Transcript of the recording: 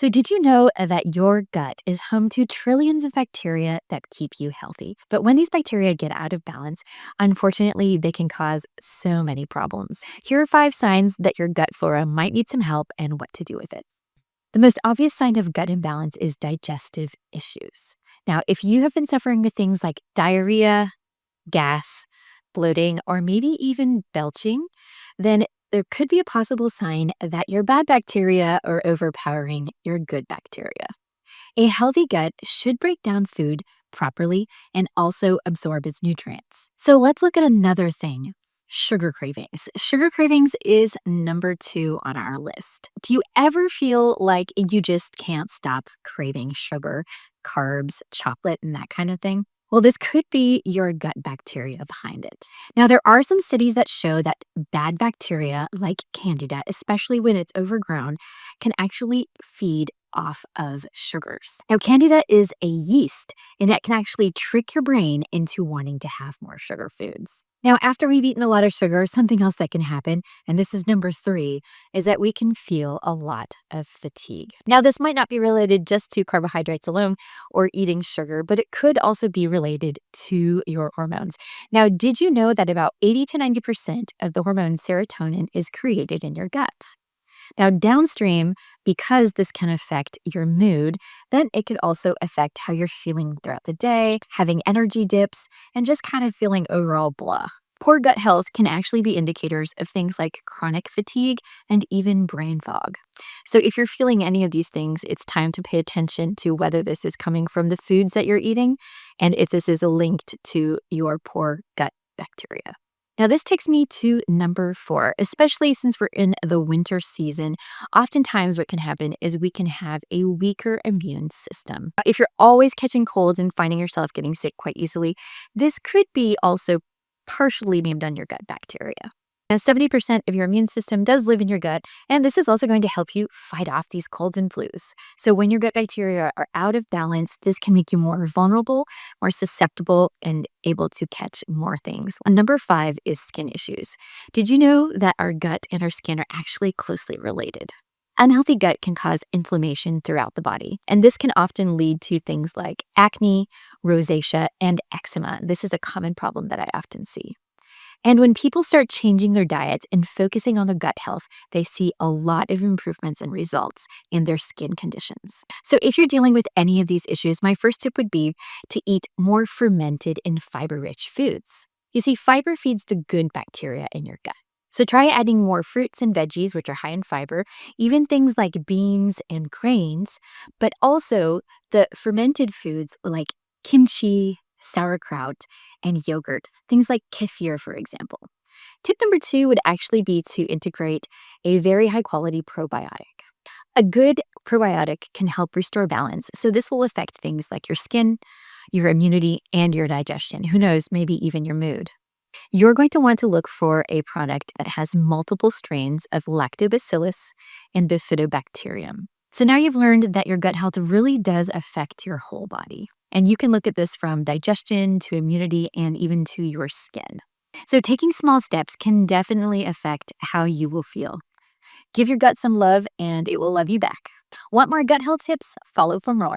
So, did you know that your gut is home to trillions of bacteria that keep you healthy? But when these bacteria get out of balance, unfortunately, they can cause so many problems. Here are 5 signs that your gut flora might need some help and what to do with it. The most obvious sign of gut imbalance is digestive issues. Now, if you have been suffering with things like diarrhea, gas, bloating, or maybe even belching, then there could be a possible sign that your bad bacteria are overpowering your good bacteria. A healthy gut should break down food properly and also absorb its nutrients. So let's look at another thing. Sugar cravings. Sugar cravings is number 2 on our list. Do you ever feel like you just can't stop craving sugar, carbs, chocolate, and that kind of thing? Well, this could be your gut bacteria behind it. Now, there are some studies that show that bad bacteria, like Candida, especially when it's overgrown, can actually feed off of sugars. Now, Candida is a yeast, and it can actually trick your brain into wanting to have more sugar foods. Now, after we've eaten a lot of sugar, something else that can happen, and this is number 3, is that we can feel a lot of fatigue. Now, this might not be related just to carbohydrates alone or eating sugar, but it could also be related to your hormones. Now, did you know that about 80 to 90% of the hormone serotonin is created in your gut? Now, downstream, because this can affect your mood, then it could also affect how you're feeling throughout the day, having energy dips, and just kind of feeling overall blah. Poor gut health can actually be indicators of things like chronic fatigue and even brain fog. So, if you're feeling any of these things, it's time to pay attention to whether this is coming from the foods that you're eating and if this is linked to your poor gut bacteria. Now, this takes me to number 4, especially since we're in the winter season. Oftentimes, what can happen is we can have a weaker immune system. If you're always catching colds and finding yourself getting sick quite easily, this could be also partially blamed on your gut bacteria. Now, 70% of your immune system does live in your gut, and this is also going to help you fight off these colds and flus. So when your gut bacteria are out of balance, this can make you more vulnerable, more susceptible, and able to catch more things. Number 5 is skin issues. Did you know that our gut and our skin are actually closely related? Unhealthy gut can cause inflammation throughout the body, and this can often lead to things like acne, rosacea, and eczema. This is a common problem that I often see. And when people start changing their diets and focusing on their gut health, they see a lot of improvements and results in their skin conditions. So if you're dealing with any of these issues, my first tip would be to eat more fermented and fiber-rich foods. You see, fiber feeds the good bacteria in your gut. So try adding more fruits and veggies, which are high in fiber, even things like beans and grains, but also the fermented foods like kimchi, sauerkraut, and yogurt, things like kefir, for example. Tip number 2 would actually be to integrate a very high quality probiotic. A good probiotic can help restore balance, so this will affect things like your skin, your immunity, and your digestion. Who knows, maybe even your mood. You're going to want to look for a product that has multiple strains of lactobacillus and bifidobacterium. So now you've learned that your gut health really does affect your whole body. And you can look at this from digestion to immunity and even to your skin. So taking small steps can definitely affect how you will feel. Give your gut some love and it will love you back. Want more gut health tips? Follow for more.